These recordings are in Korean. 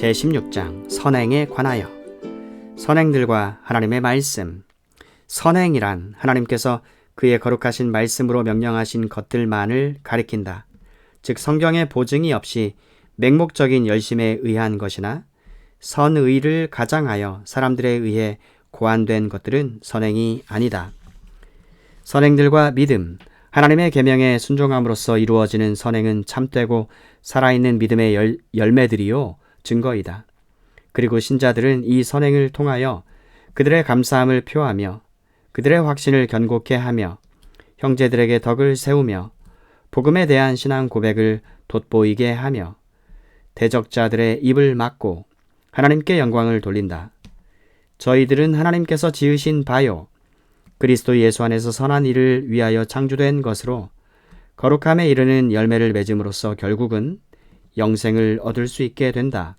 제16장 선행에 관하여. 선행들과 하나님의 말씀. 선행이란 하나님께서 그의 거룩하신 말씀으로 명령하신 것들만을 가리킨다. 즉 성경의 보증이 없이 맹목적인 열심에 의한 것이나 선의를 가장하여 사람들에 의해 고안된 것들은 선행이 아니다. 선행들과 믿음, 하나님의 계명에 순종함으로써 이루어지는 선행은 참되고 살아있는 믿음의 열매들이요 증거이다. 그리고 신자들은 이 선행을 통하여 그들의 감사함을 표하며 그들의 확신을 견고케 하며 형제들에게 덕을 세우며 복음에 대한 신앙 고백을 돋보이게 하며 대적자들의 입을 막고 하나님께 영광을 돌린다. 저희들은 하나님께서 지으신 바요 그리스도 예수 안에서 선한 일을 위하여 창조된 것으로 거룩함에 이르는 열매를 맺음으로써 결국은 영생을 얻을 수 있게 된다.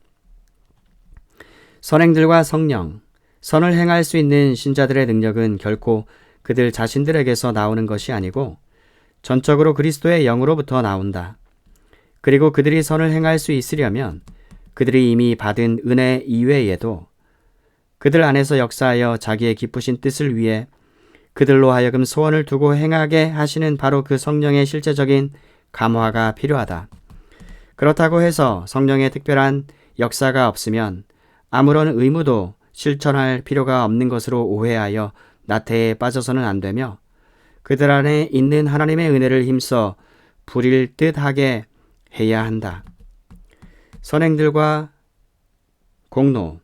선행들과 성령, 선을 행할 수 있는 신자들의 능력은 결코 그들 자신들에게서 나오는 것이 아니고 전적으로 그리스도의 영으로부터 나온다. 그리고 그들이 선을 행할 수 있으려면 그들이 이미 받은 은혜 이외에도 그들 안에서 역사하여 자기의 기쁘신 뜻을 위해 그들로 하여금 소원을 두고 행하게 하시는 바로 그 성령의 실제적인 감화가 필요하다. 그렇다고 해서 성령의 특별한 역사가 없으면 아무런 의무도 실천할 필요가 없는 것으로 오해하여 나태에 빠져서는 안 되며 그들 안에 있는 하나님의 은혜를 힘써 부릴 듯하게 해야 한다. 선행들과 공로,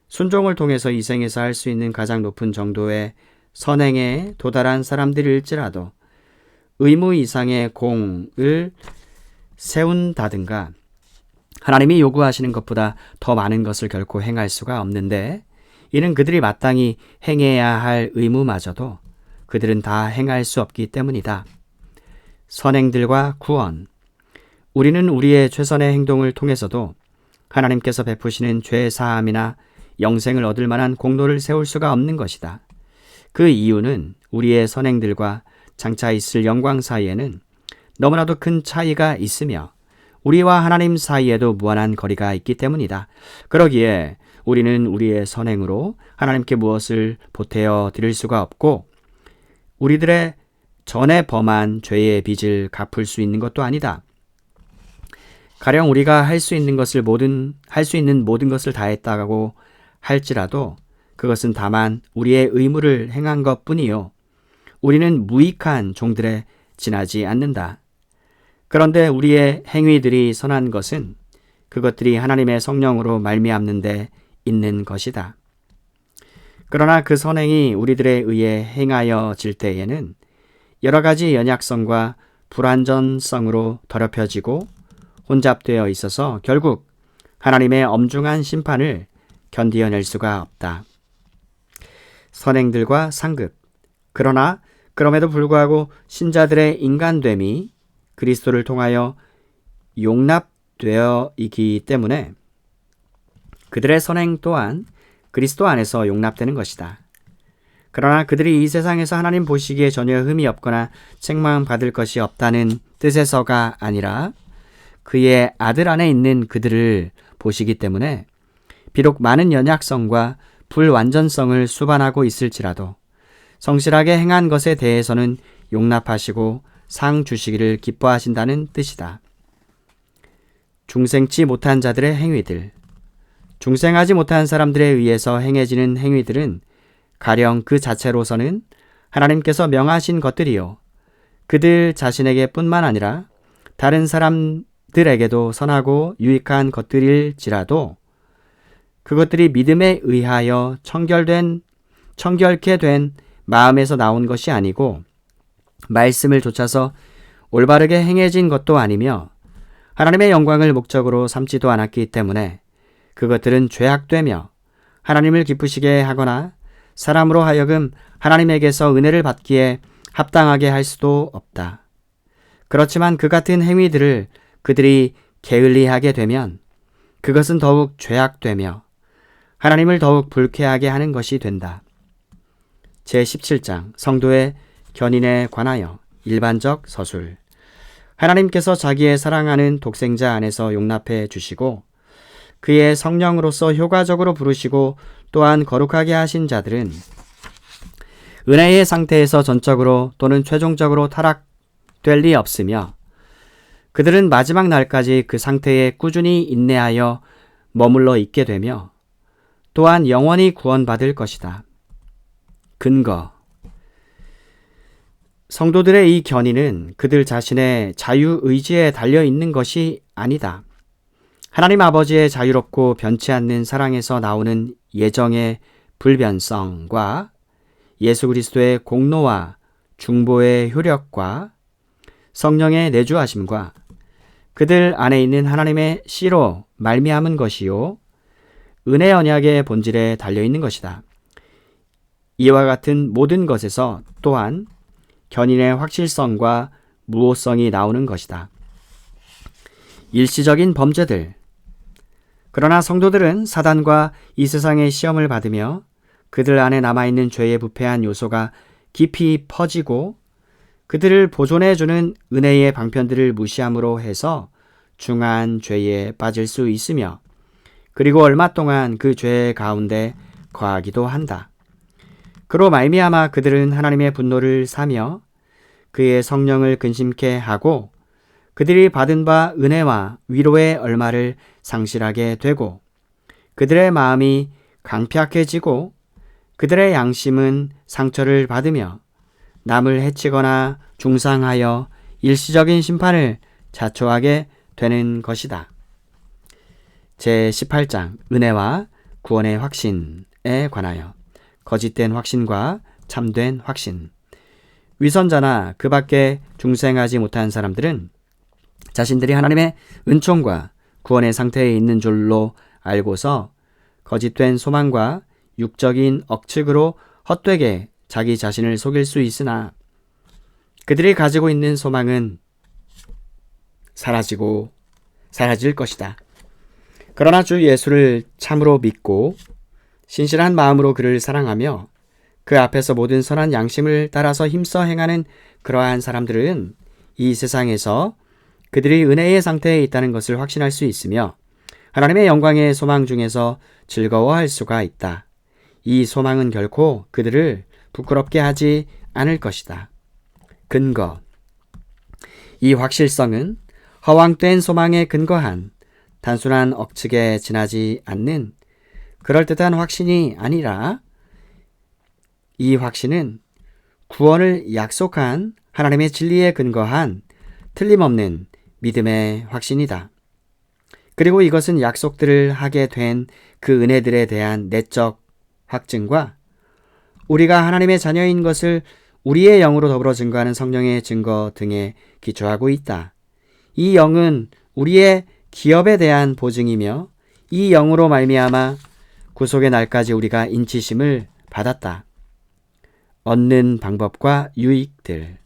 순종을 통해서 이 생에서 할 수 있는 가장 높은 정도의 선행에 도달한 사람들일지라도 의무 이상의 공을 세운다든가 하나님이 요구하시는 것보다 더 많은 것을 결코 행할 수가 없는데 이는 그들이 마땅히 행해야 할 의무마저도 그들은 다 행할 수 없기 때문이다. 선행들과 구원. 우리는 우리의 최선의 행동을 통해서도 하나님께서 베푸시는 죄 사함이나 영생을 얻을 만한 공로를 세울 수가 없는 것이다. 그 이유는 우리의 선행들과 장차 있을 영광 사이에는 너무나도 큰 차이가 있으며 우리와 하나님 사이에도 무한한 거리가 있기 때문이다. 그러기에 우리는 우리의 선행으로 하나님께 무엇을 보태어 드릴 수가 없고 우리들의 전에 범한 죄의 빚을 갚을 수 있는 것도 아니다. 가령 우리가 할 수 있는 모든 것을 다했다고 할지라도 그것은 다만 우리의 의무를 행한 것뿐이요. 우리는 무익한 종들에 지나지 않는다. 그런데 우리의 행위들이 선한 것은 그것들이 하나님의 성령으로 말미암는 데 있는 것이다. 그러나 그 선행이 우리들에 의해 행하여질 때에는 여러 가지 연약성과 불완전성으로 더럽혀지고 혼잡되어 있어서 결국 하나님의 엄중한 심판을 견디어낼 수가 없다. 선행들과 상급. 그러나 그럼에도 불구하고 신자들의 인간됨이 그리스도를 통하여 용납되어 있기 때문에 그들의 선행 또한 그리스도 안에서 용납되는 것이다. 그러나 그들이 이 세상에서 하나님 보시기에 전혀 흠이 없거나 책망받을 것이 없다는 뜻에서가 아니라 그의 아들 안에 있는 그들을 보시기 때문에 비록 많은 연약성과 불완전성을 수반하고 있을지라도 성실하게 행한 것에 대해서는 용납하시고 상 주시기를 기뻐하신다는 뜻이다. 중생치 못한 자들의 행위들. 중생하지 못한 사람들에 의해서 행해지는 행위들은 가령 그 자체로서는 하나님께서 명하신 것들이요. 그들 자신에게 뿐만 아니라 다른 사람들에게도 선하고 유익한 것들일지라도 그것들이 믿음에 의하여 청결케 된 마음에서 나온 것이 아니고 말씀을 좇아서 올바르게 행해진 것도 아니며 하나님의 영광을 목적으로 삼지도 않았기 때문에 그것들은 죄악되며 하나님을 기쁘시게 하거나 사람으로 하여금 하나님에게서 은혜를 받기에 합당하게 할 수도 없다. 그렇지만 그 같은 행위들을 그들이 게을리하게 되면 그것은 더욱 죄악되며 하나님을 더욱 불쾌하게 하는 것이 된다. 제17장 성도의 견인에 관하여 일반적 서술. 하나님께서 자기의 사랑하는 독생자 안에서 용납해 주시고 그의 성령으로서 효과적으로 부르시고 또한 거룩하게 하신 자들은 은혜의 상태에서 전적으로 또는 최종적으로 타락될 리 없으며 그들은 마지막 날까지 그 상태에 꾸준히 인내하여 머물러 있게 되며 또한 영원히 구원받을 것이다. 근거. 성도들의 이 견인은 그들 자신의 자유의지에 달려 있는 것이 아니다. 하나님 아버지의 자유롭고 변치 않는 사랑에서 나오는 예정의 불변성과 예수 그리스도의 공로와 중보의 효력과 성령의 내주하심과 그들 안에 있는 하나님의 씨로 말미암은 것이요 은혜 언약의 본질에 달려 있는 것이다. 이와 같은 모든 것에서 또한 견인의 확실성과 무호성이 나오는 것이다. 일시적인 범죄들. 그러나 성도들은 사단과 이 세상의 시험을 받으며 그들 안에 남아있는 죄의 부패한 요소가 깊이 퍼지고 그들을 보존해주는 은혜의 방편들을 무시함으로 해서 중한 죄에 빠질 수 있으며 그리고 얼마 동안 그 죄 가운데 거하기도 한다. 그로 말미암아 그들은 하나님의 분노를 사며 그의 성령을 근심케 하고 그들이 받은 바 은혜와 위로의 얼마를 상실하게 되고 그들의 마음이 강팍해지고 그들의 양심은 상처를 받으며 남을 해치거나 중상하여 일시적인 심판을 자초하게 되는 것이다. 제18장 은혜와 구원의 확신에 관하여 거짓된 확신과 참된 확신. 위선자나 그 밖에 중생하지 못한 사람들은 자신들이 하나님의 은총과 구원의 상태에 있는 줄로 알고서 거짓된 소망과 육적인 억측으로 헛되게 자기 자신을 속일 수 있으나 그들이 가지고 있는 소망은 사라질 것이다. 그러나 주 예수를 참으로 믿고 신실한 마음으로 그를 사랑하며 그 앞에서 모든 선한 양심을 따라서 힘써 행하는 그러한 사람들은 이 세상에서 그들이 은혜의 상태에 있다는 것을 확신할 수 있으며 하나님의 영광의 소망 중에서 즐거워할 수가 있다. 이 소망은 결코 그들을 부끄럽게 하지 않을 것이다. 근거. 이 확실성은 허황된 소망에 근거한 단순한 억측에 지나지 않는 그럴듯한 확신이 아니라 이 확신은 구원을 약속한 하나님의 진리에 근거한 틀림없는 믿음의 확신이다. 그리고 이것은 약속들을 하게 된 그 은혜들에 대한 내적 확증과 우리가 하나님의 자녀인 것을 우리의 영으로 더불어 증거하는 성령의 증거 등에 기초하고 있다. 이 영은 우리의 기업에 대한 보증이며 이 영으로 말미암아 구속의 날까지 우리가 인치심을 받았다. 얻는 방법과 유익들.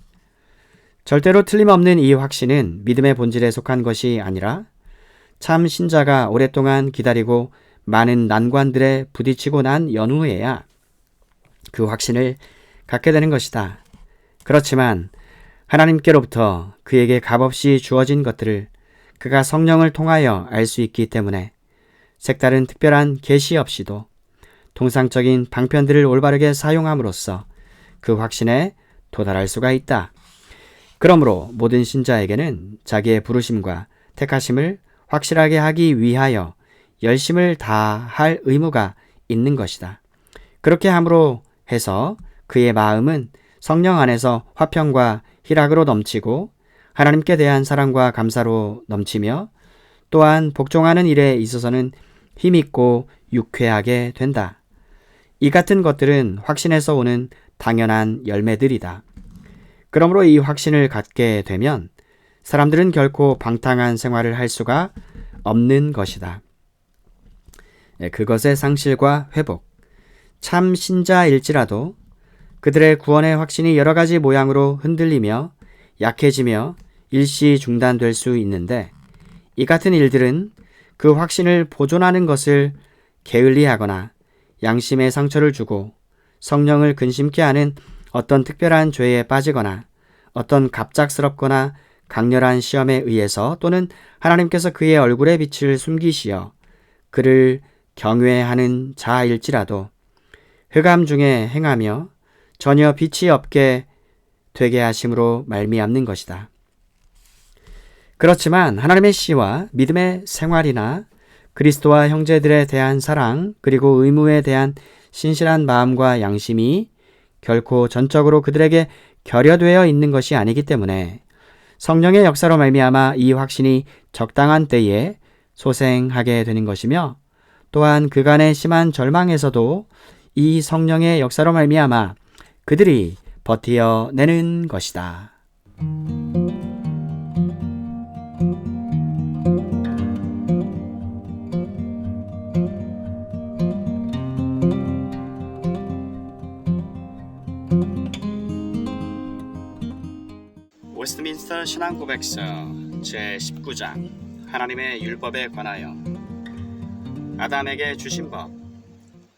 절대로 틀림없는 이 확신은 믿음의 본질에 속한 것이 아니라 참 신자가 오랫동안 기다리고 많은 난관들에 부딪히고 난 연후에야 그 확신을 갖게 되는 것이다. 그렇지만 하나님께로부터 그에게 값없이 주어진 것들을 그가 성령을 통하여 알 수 있기 때문에 색다른 특별한 계시 없이도 통상적인 방편들을 올바르게 사용함으로써 그 확신에 도달할 수가 있다. 그러므로 모든 신자에게는 자기의 부르심과 택하심을 확실하게 하기 위하여 열심을 다할 의무가 있는 것이다. 그렇게 함으로 해서 그의 마음은 성령 안에서 화평과 희락으로 넘치고 하나님께 대한 사랑과 감사로 넘치며 또한 복종하는 일에 있어서는 힘있고 유쾌하게 된다. 이 같은 것들은 확신에서 오는 당연한 열매들이다. 그러므로 이 확신을 갖게 되면 사람들은 결코 방탕한 생활을 할 수가 없는 것이다. 그것의 상실과 회복. 참 신자일지라도 그들의 구원의 확신이 여러 가지 모양으로 흔들리며 약해지며 일시 중단될 수 있는데 이 같은 일들은 그 확신을 보존하는 것을 게을리하거나 양심에 상처를 주고 성령을 근심케 하는 어떤 특별한 죄에 빠지거나 어떤 갑작스럽거나 강렬한 시험에 의해서 또는 하나님께서 그의 얼굴의 빛을 숨기시어 그를 경외하는 자일지라도 흑암 중에 행하며 전혀 빛이 없게 되게 하심으로 말미암는 것이다. 그렇지만 하나님의 씨와 믿음의 생활이나 그리스도와 형제들에 대한 사랑 그리고 의무에 대한 신실한 마음과 양심이 결코 전적으로 그들에게 결여되어 있는 것이 아니기 때문에 성령의 역사로 말미암아 이 확신이 적당한 때에 소생하게 되는 것이며 또한 그간의 심한 절망에서도 이 성령의 역사로 말미암아 그들이 버티어내는 것이다. 웨스트민스터 신앙고백서 제19장 하나님의 율법에 관하여 아담에게 주신 법.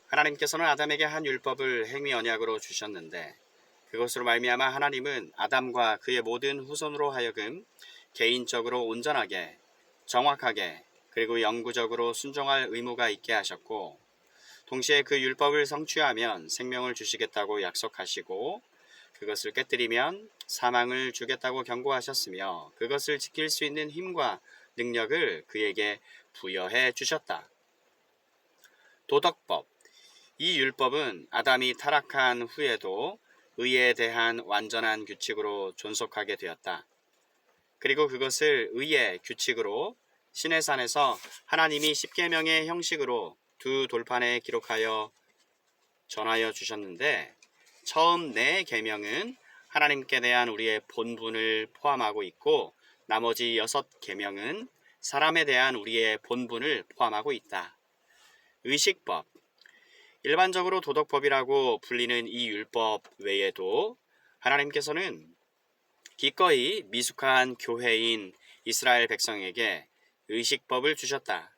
하나님께서는 아담에게 한 율법을 행위 언약으로 주셨는데 그것으로 말미암아 하나님은 아담과 그의 모든 후손으로 하여금 개인적으로 온전하게 정확하게 그리고 영구적으로 순종할 의무가 있게 하셨고 동시에 그 율법을 성취하면 생명을 주시겠다고 약속하시고 그것을 깨뜨리면 사망을 주겠다고 경고하셨으며 그것을 지킬 수 있는 힘과 능력을 그에게 부여해 주셨다. 도덕법. 이 율법은 아담이 타락한 후에도 의에 대한 완전한 규칙으로 존속하게 되었다. 그리고 그것을 의의 규칙으로 시내산에서 하나님이 십계명의 형식으로 두 돌판에 기록하여 전하여 주셨는데 처음 네 계명은 하나님께 대한 우리의 본분을 포함하고 있고 나머지 6계명은 사람에 대한 우리의 본분을 포함하고 있다. 의식법. 일반적으로 도덕법이라고 불리는 이 율법 외에도 하나님께서는 기꺼이 미숙한 교회인 이스라엘 백성에게 의식법을 주셨다.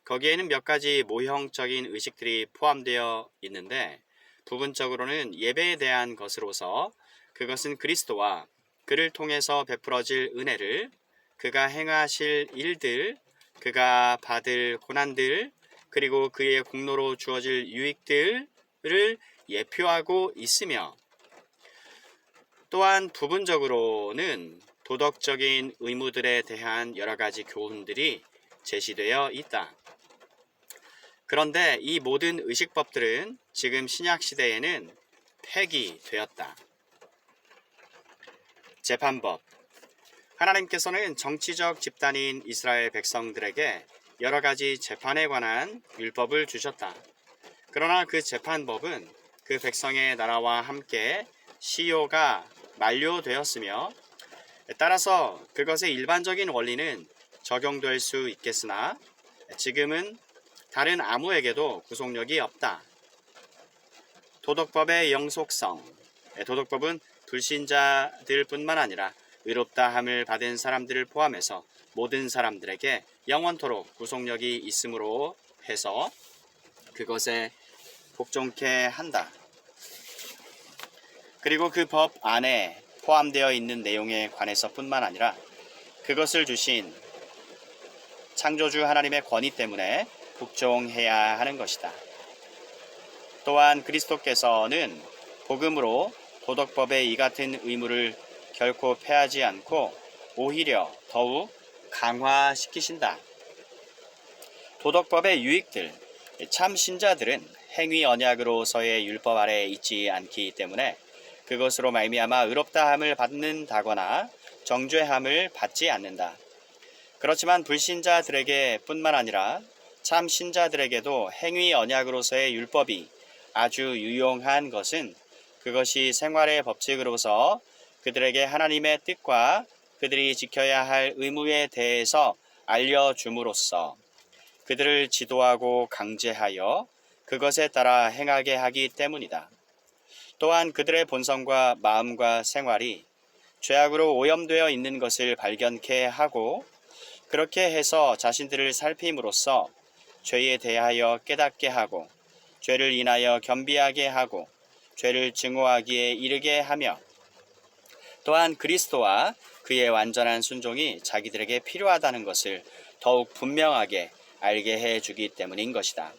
거기에는 몇 가지 모형적인 의식들이 포함되어 있는데 부분적으로는 예배에 대한 것으로서 그것은 그리스도와 그를 통해서 베풀어질 은혜를, 그가 행하실 일들, 그가 받을 고난들, 그리고 그의 공로로 주어질 유익들을 예표하고 있으며 또한 부분적으로는 도덕적인 의무들에 대한 여러 가지 교훈들이 제시되어 있다. 그런데 이 모든 의식법들은 지금 신약시대에는 폐기되었다. 재판법. 하나님께서는 정치적 집단인 이스라엘 백성들에게 여러 가지 재판에 관한 율법을 주셨다. 그러나 그 재판법은 그 백성의 나라와 함께 시효가 만료되었으며 따라서 그것의 일반적인 원리는 적용될 수 있겠으나 지금은 다른 아무에게도 구속력이 없다. 도덕법의 영속성. 도덕법은 불신자들 뿐만 아니라 의롭다함을 받은 사람들을 포함해서 모든 사람들에게 영원토록 구속력이 있음으로 해서 그것에 복종케 한다. 그리고 그 법 안에 포함되어 있는 내용에 관해서 뿐만 아니라 그것을 주신 창조주 하나님의 권위 때문에 복종해야 하는 것이다. 또한 그리스도께서는 복음으로 도덕법의 이 같은 의무를 결코 폐하지 않고 오히려 더욱 강화시키신다. 도덕법의 유익들. 참 신자들은 행위 언약으로서의 율법 아래에 있지 않기 때문에 그것으로 말미암아 의롭다함을 받는다거나 정죄함을 받지 않는다. 그렇지만 불신자들에게 뿐만 아니라 참 신자들에게도 행위 언약으로서의 율법이 아주 유용한 것은 그것이 생활의 법칙으로서 그들에게 하나님의 뜻과 그들이 지켜야 할 의무에 대해서 알려줌으로써 그들을 지도하고 강제하여 그것에 따라 행하게 하기 때문이다. 또한 그들의 본성과 마음과 생활이 죄악으로 오염되어 있는 것을 발견케 하고 그렇게 해서 자신들을 살핌으로써 죄에 대하여 깨닫게 하고 죄를 인하여 겸비하게 하고 죄를 증오하기에 이르게 하며 또한 그리스도와 그의 완전한 순종이 자기들에게 필요하다는 것을 더욱 분명하게 알게 해주기 때문인 것이다.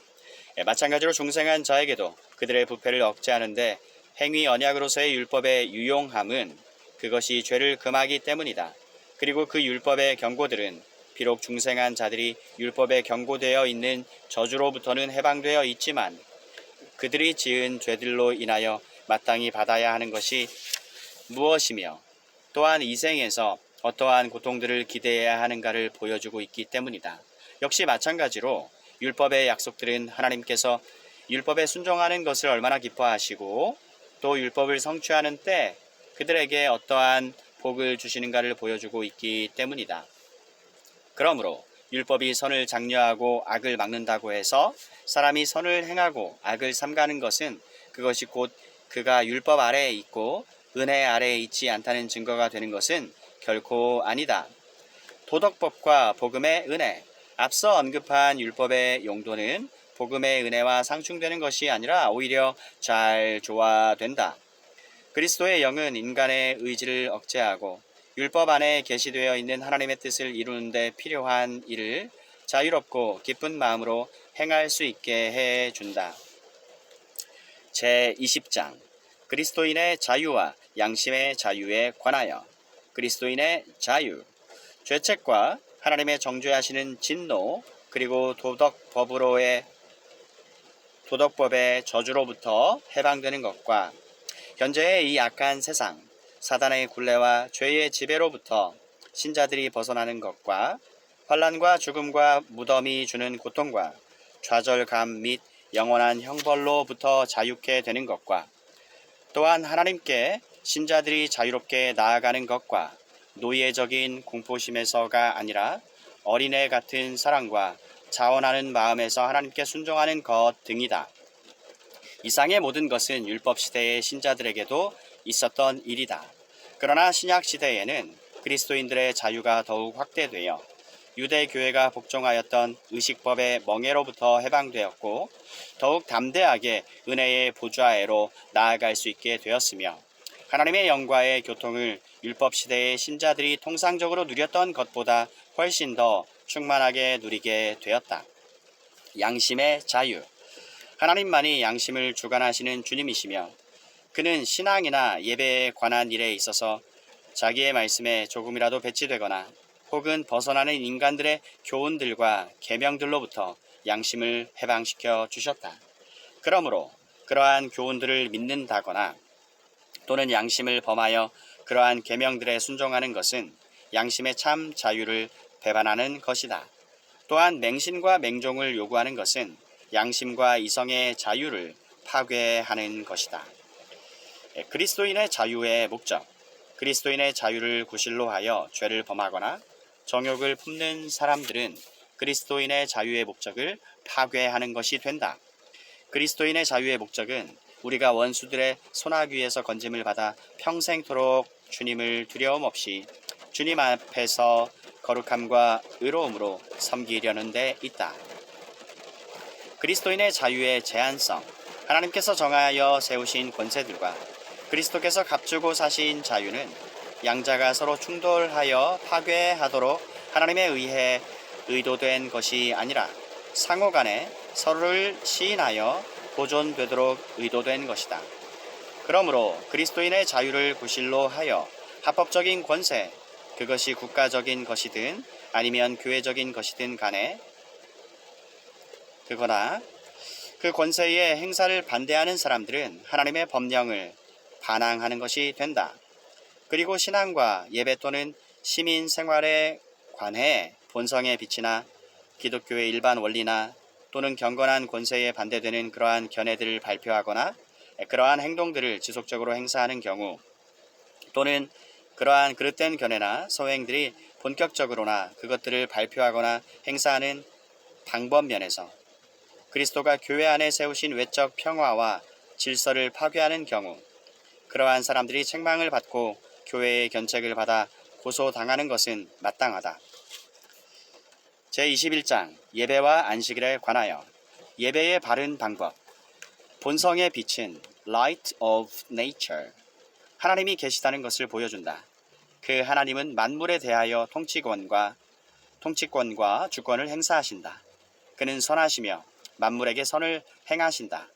마찬가지로 중생한 자에게도 그들의 부패를 억제하는데 행위 언약으로서의 율법의 유용함은 그것이 죄를 금하기 때문이다. 그리고 그 율법의 경고들은 비록 중생한 자들이 율법에 경고되어 있는 저주로부터는 해방되어 있지만 그들이 지은 죄들로 인하여 마땅히 받아야 하는 것이 무엇이며 또한 이 생에서 어떠한 고통들을 기대해야 하는가를 보여주고 있기 때문이다. 역시 마찬가지로 율법의 약속들은 하나님께서 율법에 순종하는 것을 얼마나 기뻐하시고 또 율법을 성취하는 때 그들에게 어떠한 복을 주시는가를 보여주고 있기 때문이다. 그러므로 율법이 선을 장려하고 악을 막는다고 해서 사람이 선을 행하고 악을 삼가는 것은 그것이 곧 그가 율법 아래에 있고 은혜 아래에 있지 않다는 증거가 되는 것은 결코 아니다. 도덕법과 복음의 은혜, 앞서 언급한 율법의 용도는 복음의 은혜와 상충되는 것이 아니라 오히려 잘 조화된다. 그리스도의 영은 인간의 의지를 억제하고 율법 안에 계시되어 있는 하나님의 뜻을 이루는 데 필요한 일을 자유롭고 기쁜 마음으로 행할 수 있게 해준다. 제20장 그리스도인의 자유와 양심의 자유에 관하여 그리스도인의 자유, 죄책과 하나님의 정죄하시는 진노 그리고 도덕법의 저주로부터 해방되는 것과 현재의 이 악한 세상, 사단의 굴레와 죄의 지배로부터 신자들이 벗어나는 것과 환난과 죽음과 무덤이 주는 고통과 좌절감 및 영원한 형벌로부터 자유케 되는 것과 또한 하나님께 신자들이 자유롭게 나아가는 것과 노예적인 공포심에서가 아니라 어린애 같은 사랑과 자원하는 마음에서 하나님께 순종하는 것 등이다. 이상의 모든 것은 율법시대의 신자들에게도 있었던 일이다. 그러나 신약시대에는 그리스도인들의 자유가 더욱 확대되어 유대교회가 복종하였던 의식법의 멍에로부터 해방되었고 더욱 담대하게 은혜의 보좌에로 나아갈 수 있게 되었으며 하나님의 영과의 교통을 율법시대의 신자들이 통상적으로 누렸던 것보다 훨씬 더 충만하게 누리게 되었다. 양심의 자유. 하나님만이 양심을 주관하시는 주님이시며 그는 신앙이나 예배에 관한 일에 있어서 자기의 말씀에 조금이라도 배치되거나 혹은 벗어나는 인간들의 교훈들과 계명들로부터 양심을 해방시켜 주셨다. 그러므로 그러한 교훈들을 믿는다거나 또는 양심을 범하여 그러한 계명들에 순종하는 것은 양심의 참 자유를 배반하는 것이다. 또한 맹신과 맹종을 요구하는 것은 양심과 이성의 자유를 파괴하는 것이다. 그리스도인의 자유의 목적. 그리스도인의 자유를 구실로 하여 죄를 범하거나 정욕을 품는 사람들은 그리스도인의 자유의 목적을 파괴하는 것이 된다. 그리스도인의 자유의 목적은 우리가 원수들의 손아귀에서 건짐을 받아 평생토록 주님을 두려움 없이 주님 앞에서 거룩함과 의로움으로 섬기려는 데 있다. 그리스도인의 자유의 제한성. 하나님께서 정하여 세우신 권세들과 그리스도께서 값주고 사신 자유는 양자가 서로 충돌하여 파괴하도록 하나님에 의해 의도된 것이 아니라 상호간에 서로를 시인하여 보존되도록 의도된 것이다. 그러므로 그리스도인의 자유를 구실로 하여 합법적인 권세, 그것이 국가적인 것이든 아니면 교회적인 것이든 간에 그거나 그 권세의 행사를 반대하는 사람들은 하나님의 법령을 반항하는 것이 된다. 그리고 신앙과 예배 또는 시민 생활에 관해 본성의 빛이나 기독교의 일반 원리나 또는 경건한 권세에 반대되는 그러한 견해들을 발표하거나 그러한 행동들을 지속적으로 행사하는 경우 또는 그러한 그릇된 견해나 소행들이 본격적으로나 그것들을 발표하거나 행사하는 방법 면에서 그리스도가 교회 안에 세우신 외적 평화와 질서를 파괴하는 경우 그러한 사람들이 책망을 받고 교회의 견책을 받아 고소당하는 것은 마땅하다. 제21장 예배와 안식일에 관하여 예배의 바른 방법. 본성의 빛은 Light of Nature. 하나님이 계시다는 것을 보여준다. 그 하나님은 만물에 대하여 통치권과 주권을 행사하신다. 그는 선하시며 만물에게 선을 행하신다.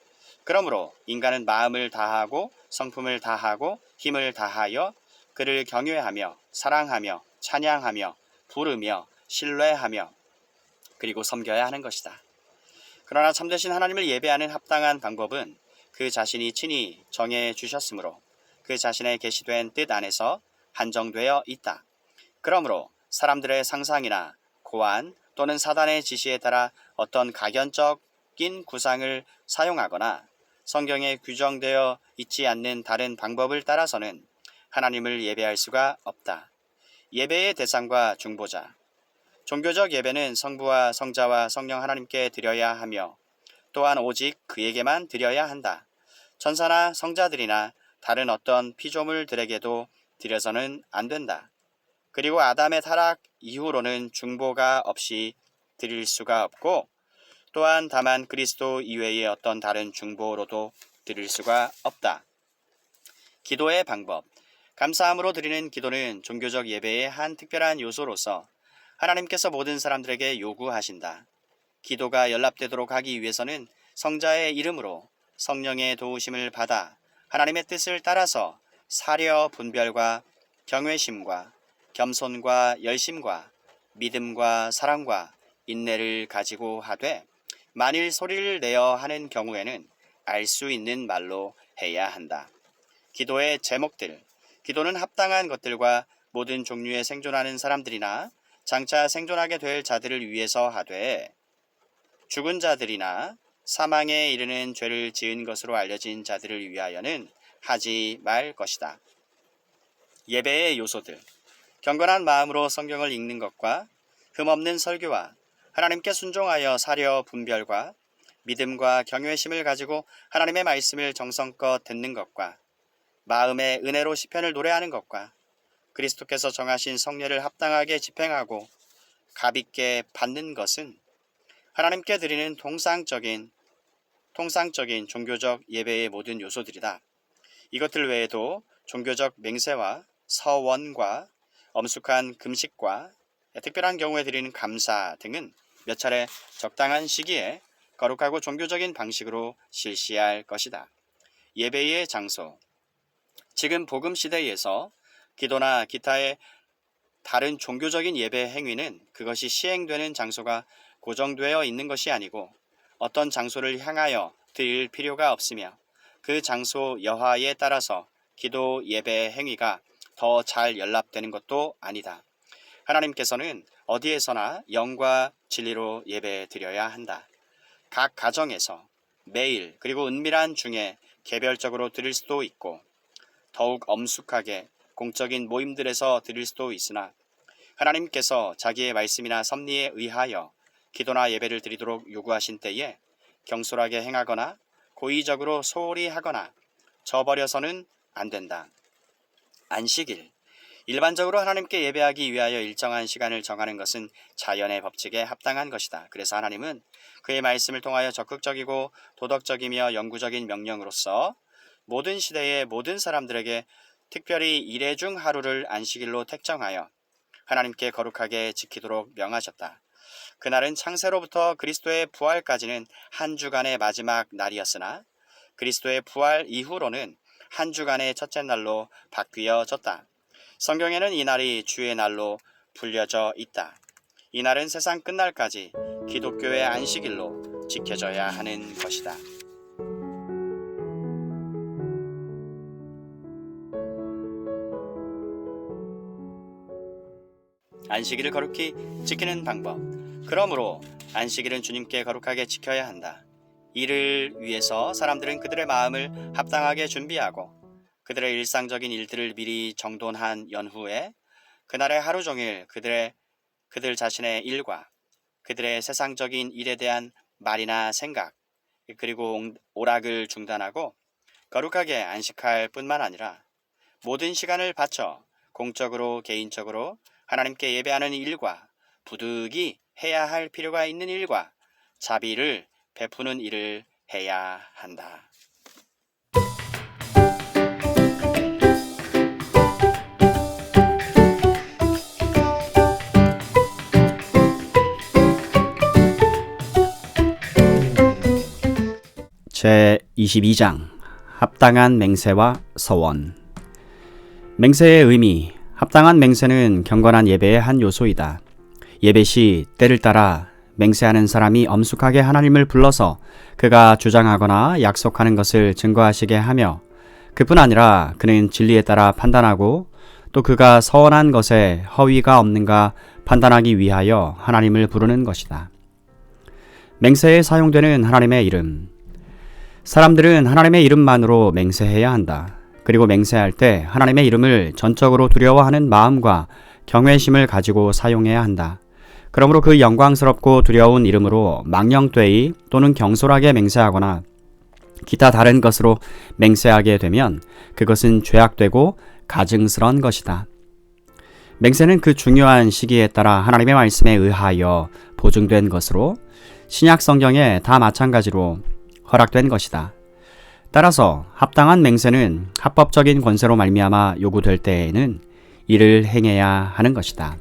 그러므로 인간은 마음을 다하고 성품을 다하고 힘을 다하여 그를 경외하며 사랑하며 찬양하며 부르며 신뢰하며 그리고 섬겨야 하는 것이다. 그러나 참되신 하나님을 예배하는 합당한 방법은 그 자신이 친히 정해 주셨으므로 그 자신의 계시된 뜻 안에서 한정되어 있다. 그러므로 사람들의 상상이나 고안 또는 사단의 지시에 따라 어떤 가견적인 구상을 사용하거나 성경에 규정되어 있지 않는 다른 방법을 따라서는 하나님을 예배할 수가 없다. 예배의 대상과 중보자. 종교적 예배는 성부와 성자와 성령 하나님께 드려야 하며 또한 오직 그에게만 드려야 한다. 천사나 성자들이나 다른 어떤 피조물들에게도 드려서는 안 된다. 그리고 아담의 타락 이후로는 중보가 없이 드릴 수가 없고 또한 다만 그리스도 이외의 어떤 다른 중보로도 드릴 수가 없다. 기도의 방법. 감사함으로 드리는 기도는 종교적 예배의 한 특별한 요소로서 하나님께서 모든 사람들에게 요구하신다. 기도가 연락되도록 하기 위해서는 성자의 이름으로 성령의 도우심을 받아 하나님의 뜻을 따라서 사려 분별과 경외심과 겸손과 열심과 믿음과 사랑과 인내를 가지고 하되 만일 소리를 내어 하는 경우에는 알 수 있는 말로 해야 한다. 기도의 제목들. 기도는 합당한 것들과 모든 종류의 생존하는 사람들이나 장차 생존하게 될 자들을 위해서 하되 죽은 자들이나 사망에 이르는 죄를 지은 것으로 알려진 자들을 위하여는 하지 말 것이다. 예배의 요소들. 경건한 마음으로 성경을 읽는 것과 흠없는 설교와 하나님께 순종하여 사려 분별과 믿음과 경외심을 가지고 하나님의 말씀을 정성껏 듣는 것과 마음의 은혜로 시편을 노래하는 것과 그리스도께서 정하신 성례를 합당하게 집행하고 값있게 받는 것은 하나님께 드리는 통상적인 종교적 예배의 모든 요소들이다. 이것들 외에도 종교적 맹세와 서원과 엄숙한 금식과 특별한 경우에 드리는 감사 등은 몇 차례 적당한 시기에 거룩하고 종교적인 방식으로 실시할 것이다. 예배의 장소. 지금 복음 시대에서 기도나 기타의 다른 종교적인 예배 행위는 그것이 시행되는 장소가 고정되어 있는 것이 아니고 어떤 장소를 향하여 드릴 필요가 없으며 그 장소 여하에 따라서 기도 예배 행위가 더 잘 연락되는 것도 아니다. 하나님께서는 어디에서나 영과 진리로 예배 드려야 한다. 각 가정에서 매일 그리고 은밀한 중에 개별적으로 드릴 수도 있고 더욱 엄숙하게 공적인 모임들에서 드릴 수도 있으나 하나님께서 자기의 말씀이나 섭리에 의하여 기도나 예배를 드리도록 요구하신 때에 경솔하게 행하거나 고의적으로 소홀히 하거나 저버려서는 안 된다. 안식일. 일반적으로 하나님께 예배하기 위하여 일정한 시간을 정하는 것은 자연의 법칙에 합당한 것이다. 그래서 하나님은 그의 말씀을 통하여 적극적이고 도덕적이며 영구적인 명령으로서 모든 시대의 모든 사람들에게 특별히 일회 중 하루를 안식일로 택정하여 하나님께 거룩하게 지키도록 명하셨다. 그날은 창세로부터 그리스도의 부활까지는 한 주간의 마지막 날이었으나 그리스도의 부활 이후로는 한 주간의 첫째 날로 바뀌어졌다. 성경에는 이 날이 주의 날로 불려져 있다. 이 날은 세상 끝날까지 기독교의 안식일로 지켜져야 하는 것이다. 안식일을 거룩히 지키는 방법. 그러므로 안식일은 주님께 거룩하게 지켜야 한다. 이를 위해서 사람들은 그들의 마음을 합당하게 준비하고 그들의 일상적인 일들을 미리 정돈한 연후에 그날의 하루 종일 그들 자신의 일과 그들의 세상적인 일에 대한 말이나 생각 그리고 오락을 중단하고 거룩하게 안식할 뿐만 아니라 모든 시간을 바쳐 공적으로 개인적으로 하나님께 예배하는 일과 부득이 해야 할 필요가 있는 일과 자비를 베푸는 일을 해야 한다. 제22장 합당한 맹세와 서원. 맹세의 의미. 합당한 맹세는 경건한 예배의 한 요소이다. 예배 시 때를 따라 맹세하는 사람이 엄숙하게 하나님을 불러서 그가 주장하거나 약속하는 것을 증거하시게 하며, 그뿐 아니라 그는 진리에 따라 판단하고 또 그가 서원한 것에 허위가 없는가 판단하기 위하여 하나님을 부르는 것이다. 맹세에 사용되는 하나님의 이름. 사람들은 하나님의 이름만으로 맹세해야 한다. 그리고 맹세할 때 하나님의 이름을 전적으로 두려워하는 마음과 경외심을 가지고 사용해야 한다. 그러므로 그 영광스럽고 두려운 이름으로 망령되이 또는 경솔하게 맹세하거나 기타 다른 것으로 맹세하게 되면 그것은 죄악되고 가증스러운 것이다. 맹세는 그 중요한 시기에 따라 하나님의 말씀에 의하여 보증된 것으로 신약 성경에 다 마찬가지로 허락된 것이다. 따라서 합당한 맹세는 합법적인 권세로 말미암아 요구될 때에는 이를 행해야 하는 것이다.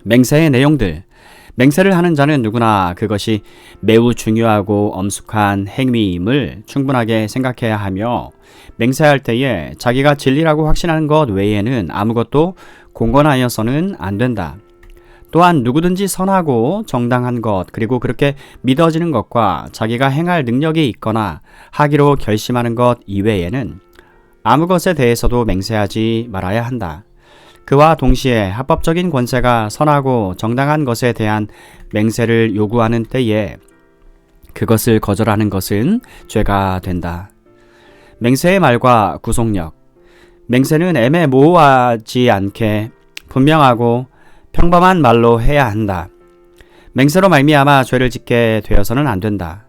맹세의 내용들. 맹세를 하는 자는 누구나 그것이 매우 중요하고 엄숙한 행위임을 충분하게 생각해야 하며, 맹세할 때에 자기가 진리라고 확신하는 것 외에는 아무것도 공건하여서는 안 된다. 또한 누구든지 선하고 정당한 것, 그리고 그렇게 믿어지는 것과 자기가 행할 능력이 있거나 하기로 결심하는 것 이외에는 아무 것에 대해서도 맹세하지 말아야 한다. 그와 동시에 합법적인 권세가 선하고 정당한 것에 대한 맹세를 요구하는 때에 그것을 거절하는 것은 죄가 된다. 맹세의 말과 구속력. 맹세는 애매모호하지 않게 분명하고 평범한 말로 해야 한다. 맹세로 말미암아 죄를 짓게 되어서는 안 된다.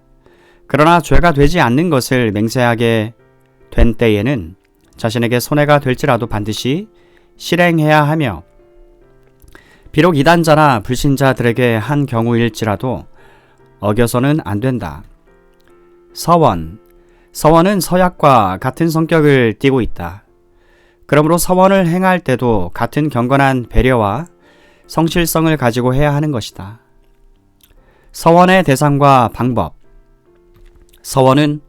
그러나 죄가 되지 않는 것을 맹세하게 된 때에는 자신에게 손해가 될지라도 반드시 실행해야 하며, 비록 이단자나 불신자들에게 한 경우일지라도 어겨서는 안 된다. 서원. 서원은 서약과 같은 성격을 띠고 있다. 그러므로 서원을 행할 때도 같은 경건한 배려와 성실성을 가지고 해야 하는 것이다. 서원의 대상과 방법. 서원은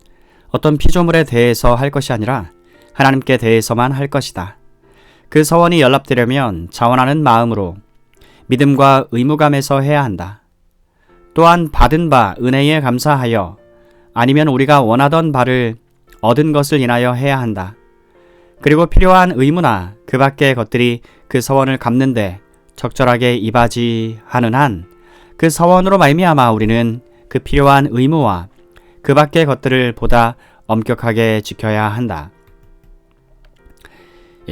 어떤 피조물에 대해서 할 것이 아니라 하나님께 대해서만 할 것이다. 그 서원이 연락되려면 자원하는 마음으로 믿음과 의무감에서 해야 한다. 또한 받은 바 은혜에 감사하여, 아니면 우리가 원하던 바를 얻은 것을 인하여 해야 한다. 그리고 필요한 의무나 그 밖의 것들이 그 서원을 갚는데 적절하게 이바지하는 한 그 서원으로 말미암아 우리는 그 필요한 의무와 그 밖의 것들을 보다 엄격하게 지켜야 한다.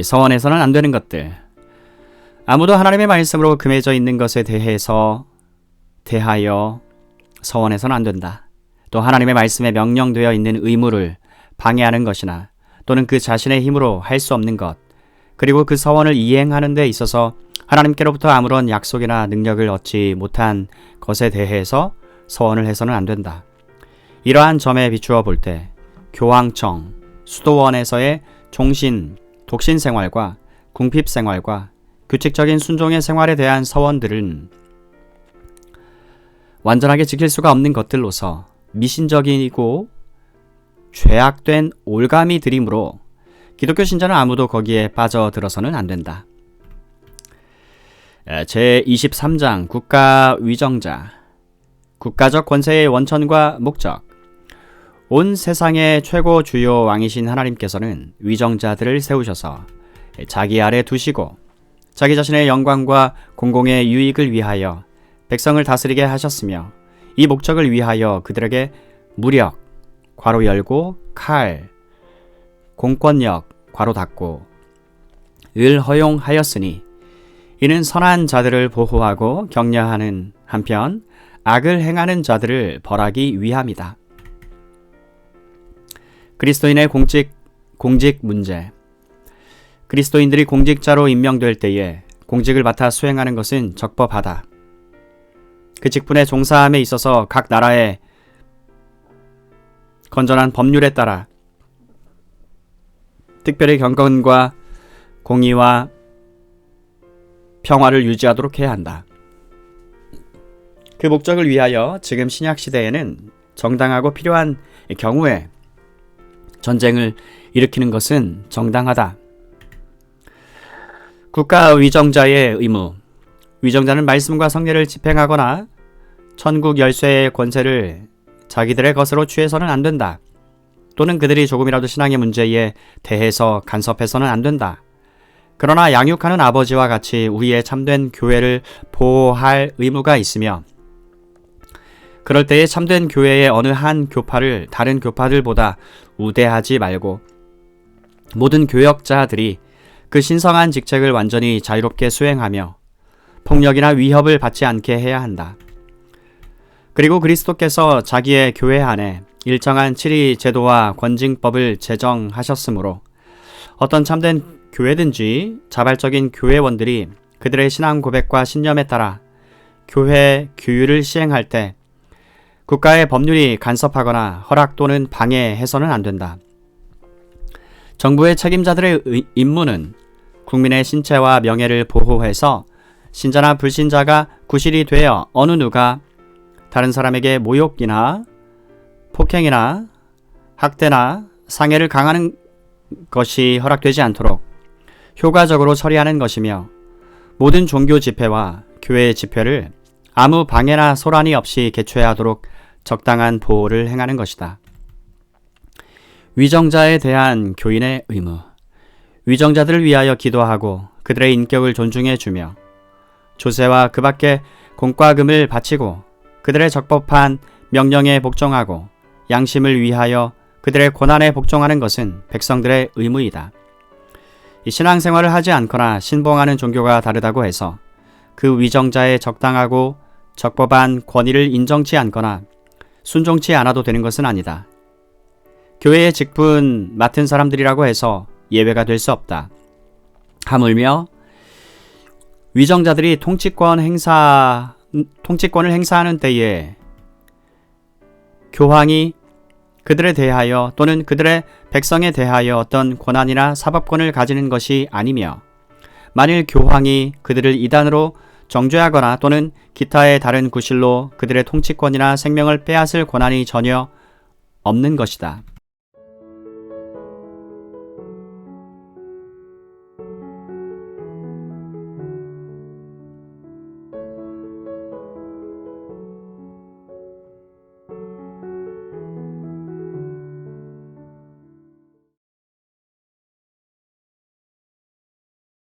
서원에서는 안 되는 것들. 아무도 하나님의 말씀으로 금해져 있는 것에 대하여 서원해서는 안 된다. 또 하나님의 말씀에 명령되어 있는 의무를 방해하는 것이나 또는 그 자신의 힘으로 할 수 없는 것, 그리고 그 서원을 이행하는 데 있어서 하나님께로부터 아무런 약속이나 능력을 얻지 못한 것에 대해서 서원을 해서는 안 된다. 이러한 점에 비추어 볼 때 교황청, 수도원에서의 종신, 독신 생활과 궁핍 생활과 규칙적인 순종의 생활에 대한 서원들은 완전하게 지킬 수가 없는 것들로서 미신적이고 죄악된 올가미 들이므로 기독교 신자는 아무도 거기에 빠져들어서는 안 된다. 제23장 국가위정자. 국가적 권세의 원천과 목적. 온 세상의 최고 주요 왕이신 하나님께서는 위정자들을 세우셔서 자기 아래 두시고 자기 자신의 영광과 공공의 유익을 위하여 백성을 다스리게 하셨으며, 이 목적을 위하여 그들에게 무력, 괄호 열고, 칼, 공권력, 괄호 닫고, 을 허용하였으니 이는 선한 자들을 보호하고 격려하는 한편 악을 행하는 자들을 벌하기 위함이다. 그리스도인의 공직 문제. 그리스도인들이 공직자로 임명될 때에 공직을 맡아 수행하는 것은 적법하다. 그 직분에 종사함에 있어서 각 나라의 건전한 법률에 따라 특별히 경건과 공의와 평화를 유지하도록 해야 한다. 그 목적을 위하여 지금 신약 시대에는 정당하고 필요한 경우에 전쟁을 일으키는 것은 정당하다. 국가 위정자의 의무. 위정자는 말씀과 성례를 집행하거나 천국 열쇠의 권세를 자기들의 것으로 취해서는 안 된다. 또는 그들이 조금이라도 신앙의 문제에 대해서 간섭해서는 안 된다. 그러나 양육하는 아버지와 같이 우리의 참된 교회를 보호할 의무가 있으며, 그럴 때에 참된 교회의 어느 한 교파를 다른 교파들보다 우대하지 말고 모든 교역자들이 그 신성한 직책을 완전히 자유롭게 수행하며 폭력이나 위협을 받지 않게 해야 한다. 그리고 그리스도께서 자기의 교회 안에 일정한 치리 제도와 권징법을 제정하셨으므로 어떤 참된 교회든지 자발적인 교회원들이 그들의 신앙 고백과 신념에 따라 교회 규율을 시행할 때 국가의 법률이 간섭하거나 허락 또는 방해해서는 안 된다. 정부의 책임자들의 임무는 국민의 신체와 명예를 보호해서 신자나 불신자가 구실이 되어 어느 누가 다른 사람에게 모욕이나 폭행이나 학대나 상해를 강하는 것이 허락되지 않도록 효과적으로 처리하는 것이며, 모든 종교 집회와 교회 집회를 아무 방해나 소란이 없이 개최하도록 적당한 보호를 행하는 것이다. 위정자에 대한 교인의 의무. 위정자들을 위하여 기도하고 그들의 인격을 존중해 주며 조세와 그 밖에 공과금을 바치고 그들의 적법한 명령에 복종하고 양심을 위하여 그들의 고난에 복종하는 것은 백성들의 의무이다. 이 신앙생활을 하지 않거나 신봉하는 종교가 다르다고 해서 그 위정자의 적당하고 적법한 권위를 인정치 않거나 순종치 않아도 되는 것은 아니다. 교회의 직분 맡은 사람들이라고 해서 예외가 될 수 없다. 하물며 위정자들이 통치권을 행사하는 때에 교황이 그들에 대하여 또는 그들의 백성에 대하여 어떤 권한이나 사법권을 가지는 것이 아니며, 만일 교황이 그들을 이단으로 정죄하거나 또는 기타의 다른 구실로 그들의 통치권이나 생명을 빼앗을 권한이 전혀 없는 것이다.